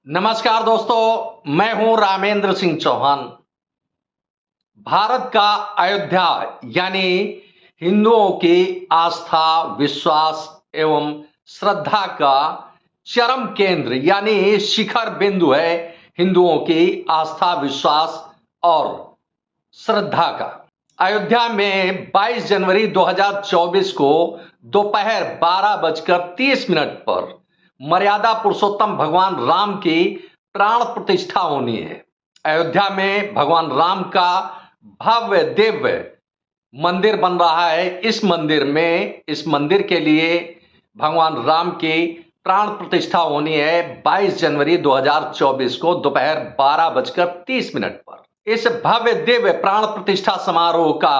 नमस्कार दोस्तों, मैं हूं रामेंद्र सिंह चौहान। भारत का अयोध्या यानी हिंदुओं की आस्था, विश्वास एवं श्रद्धा का चरम केंद्र यानी शिखर बिंदु है। हिंदुओं की आस्था, विश्वास और श्रद्धा का अयोध्या में 22 जनवरी 2024 को दोपहर 12:30 पर मर्यादा पुरुषोत्तम भगवान राम की प्राण प्रतिष्ठा होनी है। अयोध्या में भगवान राम का भव्य दिव्य मंदिर बन रहा है। इस मंदिर के लिए भगवान राम की प्राण प्रतिष्ठा होनी है 22 जनवरी 2024 को दोपहर 12:30 पर। इस भव्य दिव्य प्राण प्रतिष्ठा समारोह का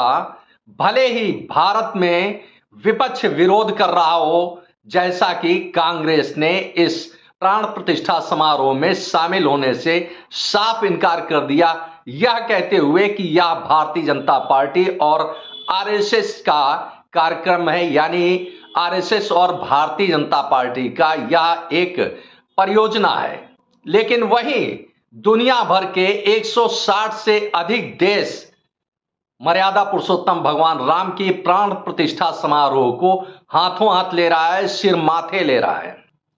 भले ही भारत में विपक्ष विरोध कर रहा हो, जैसा कि कांग्रेस ने इस प्राण प्रतिष्ठा समारोह में शामिल होने से साफ इनकार कर दिया, यह कहते हुए कि यह भारतीय जनता पार्टी और आरएसएस का कार्यक्रम है, यानी आरएसएस और भारतीय जनता पार्टी का यह एक परियोजना है। लेकिन वहीं दुनिया भर के 160 से अधिक देश मर्यादा पुरुषोत्तम भगवान राम की प्राण प्रतिष्ठा समारोह को हाथों हाथ ले रहा है, सिर माथे ले रहा है।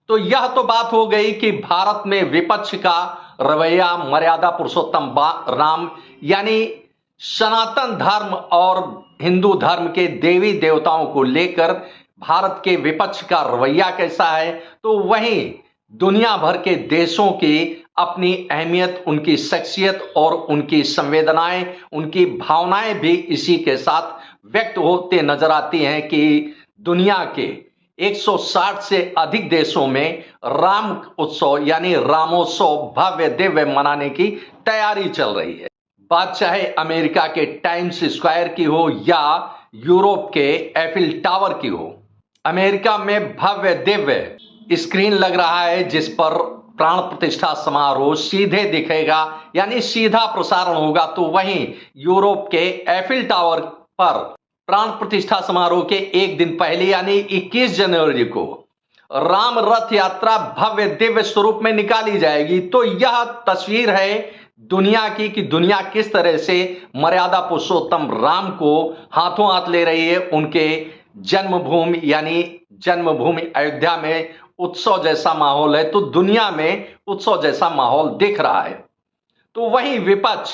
तो यह तो बात हो गई कि भारत में विपक्ष का रवैया मर्यादा पुरुषोत्तम राम यानी सनातन धर्म और हिंदू धर्म के देवी देवताओं को लेकर भारत के विपक्ष का रवैया कैसा है। तो वहीं दुनिया भर के देशों की अपनी अहमियत, उनकी शख्सियत और उनकी संवेदनाएं, उनकी भावनाएं भी इसी के साथ व्यक्त होते नजर आती हैं कि दुनिया के 160 से अधिक देशों में राम उत्सव यानी रामोत्सव भव्य दिव्य मनाने की तैयारी चल रही है। बात चाहे अमेरिका के टाइम्स स्क्वायर की हो या यूरोप के एफिल टावर की हो, अमेरिका में भव्य दिव्य स्क्रीन लग रहा है जिस पर प्राण प्रतिष्ठा समारोह सीधे दिखेगा, यानी सीधा प्रसारण होगा। तो वहीं यूरोप के एफिल टावर पर प्राण प्रतिष्ठा समारोह के एक दिन पहले यानी 21 जनवरी को राम रथ यात्रा भव्य दिव्य स्वरूप में निकाली जाएगी। तो यह तस्वीर है दुनिया की कि दुनिया किस तरह से मर्यादा पुरुषोत्तम राम को हाथों हाथ ले रही है। उनके जन्मभूमि यानी जन्मभूमि अयोध्या में उत्सव जैसा माहौल है, तो दुनिया में उत्सव जैसा माहौल दिख रहा है। तो वहीं विपक्ष,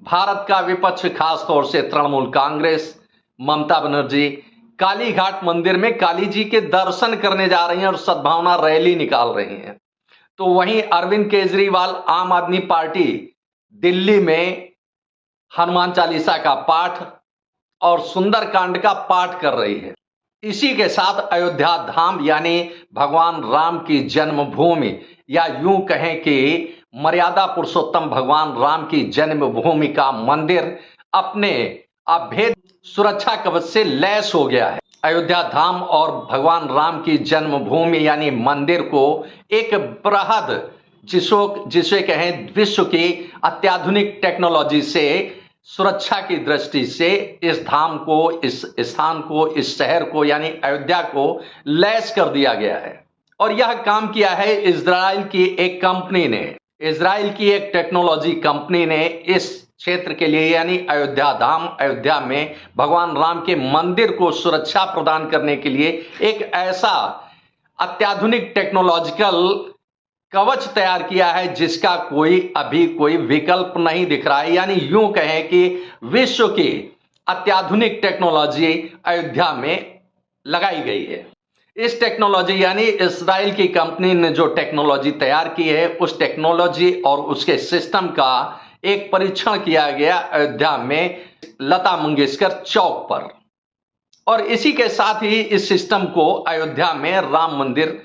भारत का विपक्ष खास तौर से तृणमूल कांग्रेस, ममता बनर्जी काली घाट मंदिर में काली जी के दर्शन करने जा रही हैं और सद्भावना रैली निकाल रही हैं। तो वहीं अरविंद केजरीवाल आम आदमी पार्टी दिल्ली में हनुमान चालीसा का पाठ और सुंदरकांड का पाठ कर रही है। इसी के साथ अयोध्या धाम यानी भगवान राम की जन्मभूमि या यूं कहें कि मर्यादा पुरुषोत्तम भगवान राम की जन्मभूमि का मंदिर अपने अभेद सुरक्षा कवच से लैस हो गया है। अयोध्या धाम और भगवान राम की जन्मभूमि यानी मंदिर को एक बृहद जिसे कहें विश्व की अत्याधुनिक टेक्नोलॉजी से सुरक्षा की दृष्टि से इस धाम को, इस स्थान को, इस शहर को यानी अयोध्या को लैस कर दिया गया है। और यह काम किया है इजराइल की एक कंपनी ने, इजराइल की एक टेक्नोलॉजी कंपनी ने इस क्षेत्र के लिए यानी अयोध्या धाम, अयोध्या में भगवान राम के मंदिर को सुरक्षा प्रदान करने के लिए एक ऐसा अत्याधुनिक टेक्नोलॉजिकल कवच तैयार किया है जिसका अभी कोई विकल्प नहीं दिख रहा है। यानी यूं कहें कि विश्व की अत्याधुनिक टेक्नोलॉजी अयोध्या में लगाई गई है। इस टेक्नोलॉजी यानी इस्राइल की कंपनी ने जो टेक्नोलॉजी तैयार की है, उस टेक्नोलॉजी और उसके सिस्टम का एक परीक्षण किया गया अयोध्या में लता मंगेशकर चौक पर। और इसी के साथ ही इस सिस्टम को अयोध्या में राम मंदिर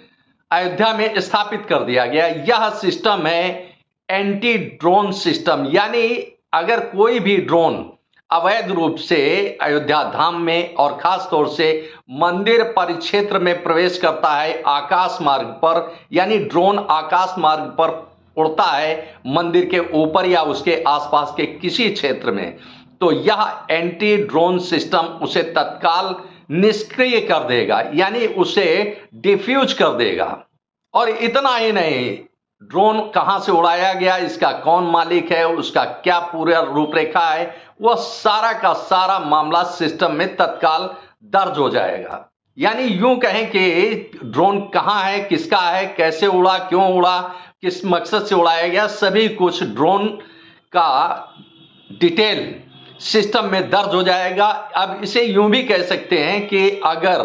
अयोध्या में स्थापित कर दिया गया। यह सिस्टम है एंटी ड्रोन सिस्टम, यानी अगर कोई भी ड्रोन अवैध रूप से अयोध्या धाम में और खास तौर से मंदिर परिक्षेत्र में प्रवेश करता है आकाश मार्ग पर, यानी ड्रोन आकाश मार्ग पर उड़ता है मंदिर के ऊपर या उसके आसपास के किसी क्षेत्र में, तो यह एंटी ड्रोन सिस्टम उसे तत्काल निष्क्रिय कर देगा, यानी उसे डिफ्यूज कर देगा। और इतना ही नहीं, ड्रोन कहां से उड़ाया गया, इसका कौन मालिक है, उसका क्या पूरा रूपरेखा है, वह सारा का सारा मामला सिस्टम में तत्काल दर्ज हो जाएगा। यानी यूं कहें कि ड्रोन कहां है, किसका है, कैसे उड़ा, क्यों उड़ा, किस मकसद से उड़ाया गया, सभी कुछ ड्रोन का डिटेल सिस्टम में दर्ज हो जाएगा। अब इसे यूं भी कह सकते हैं कि अगर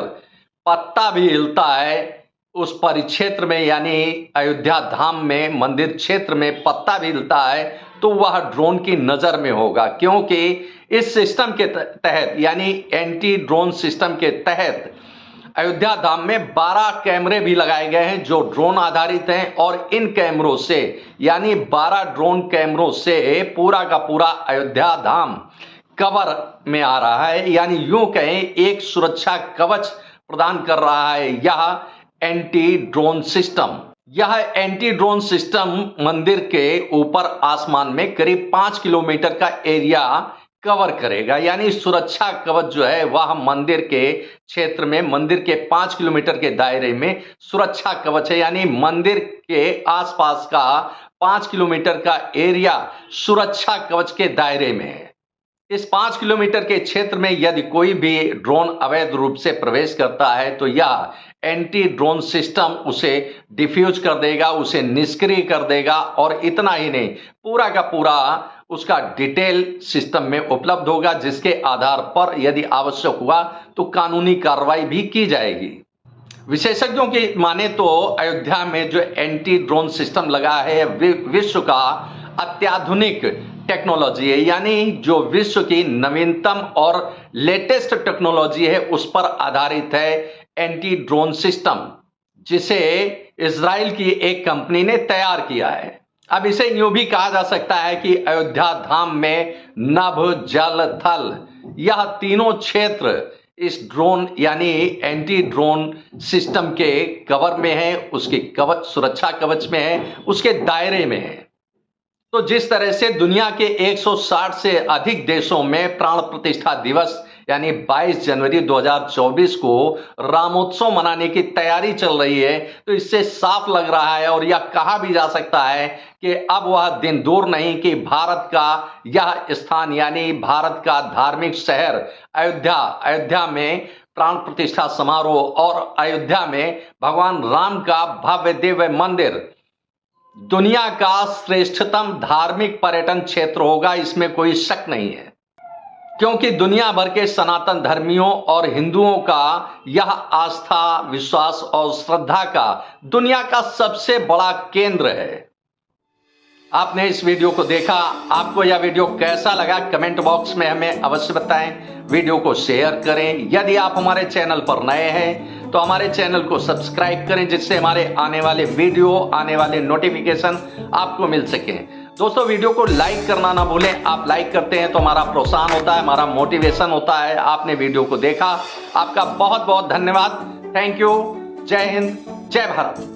पत्ता भी हिलता है उस परिक्षेत्र में, यानी अयोध्या धाम में मंदिर क्षेत्र में पत्ता भी हिलता है तो वह ड्रोन की नजर में होगा, क्योंकि इस सिस्टम के तहत यानी एंटी ड्रोन सिस्टम के तहत अयोध्या धाम में 12 कैमरे भी लगाए गए हैं जो ड्रोन आधारित हैं, और इन कैमरों से यानी 12 ड्रोन कैमरों से पूरा का पूरा अयोध्या धाम कवर में आ रहा है। यानी यूं कहें एक सुरक्षा कवच प्रदान कर रहा है यह एंटी ड्रोन सिस्टम। यह एंटी ड्रोन सिस्टम मंदिर के ऊपर आसमान में करीब 5 किलोमीटर का एरिया कवर करेगा। यानी सुरक्षा कवच जो है वह मंदिर के क्षेत्र में, मंदिर के 5 किलोमीटर के दायरे में सुरक्षा कवच है। यानी मंदिर के आसपास का 5 किलोमीटर का एरिया सुरक्षा कवच के दायरे में है। इस 5 किलोमीटर के क्षेत्र में यदि कोई भी ड्रोन अवैध रूप से प्रवेश करता है तो यह एंटी ड्रोन सिस्टम उसे डिफ्यूज कर देगा, उसे निष्क्रिय कर देगा, और इतना ही नहीं पूरा का पूरा उसका डिटेल सिस्टम में उपलब्ध होगा, जिसके आधार पर यदि आवश्यक हुआ तो कानूनी कार्रवाई भी की जाएगी। विशेषज्ञों की माने तो अयोध्या में जो एंटी ड्रोन सिस्टम लगा है विश्व का अत्याधुनिक टेक्नोलॉजी है, यानी जो विश्व की नवीनतम और लेटेस्ट टेक्नोलॉजी है उस पर आधारित है एंटी ड्रोन सिस्टम, जिसे इजराइल की एक कंपनी ने तैयार किया है। अब इसे यूं भी कहा जा सकता है कि अयोध्या धाम में नभ जल थल यह तीनों क्षेत्र इस ड्रोन यानी एंटी ड्रोन सिस्टम के कवर में है, उसके कवच सुरक्षा कवच में है, उसके दायरे में है। तो जिस तरह से दुनिया के 160 से अधिक देशों में प्राण प्रतिष्ठा दिवस यानी 22 जनवरी 2024 को रामोत्सव मनाने की तैयारी चल रही है, तो इससे साफ लग रहा है और यह कहा भी जा सकता है कि अब वह दिन दूर नहीं कि भारत का यह स्थान यानी भारत का धार्मिक शहर अयोध्या में प्राण प्रतिष्ठा समारोह और अयोध्या में भगवान राम का भव्य दिव्य मंदिर दुनिया का श्रेष्ठतम धार्मिक पर्यटन क्षेत्र होगा, इसमें कोई शक नहीं है। क्योंकि दुनिया भर के सनातन धर्मियों और हिंदुओं का यह आस्था, विश्वास और श्रद्धा का दुनिया का सबसे बड़ा केंद्र है। आपने इस वीडियो को देखा, आपको यह वीडियो कैसा लगा कमेंट बॉक्स में हमें अवश्य बताएं। वीडियो को शेयर करें। यदि आप हमारे चैनल पर नए हैं तो हमारे चैनल को सब्सक्राइब करें, जिससे हमारे आने वाले वीडियो, आने वाले नोटिफिकेशन आपको मिल सके। दोस्तों, वीडियो को लाइक करना ना भूलें। आप लाइक करते हैं तो हमारा प्रोत्साहन होता है, हमारा मोटिवेशन होता है। आपने वीडियो को देखा, आपका बहुत बहुत धन्यवाद। Thank you. जय हिंद, जय भारत।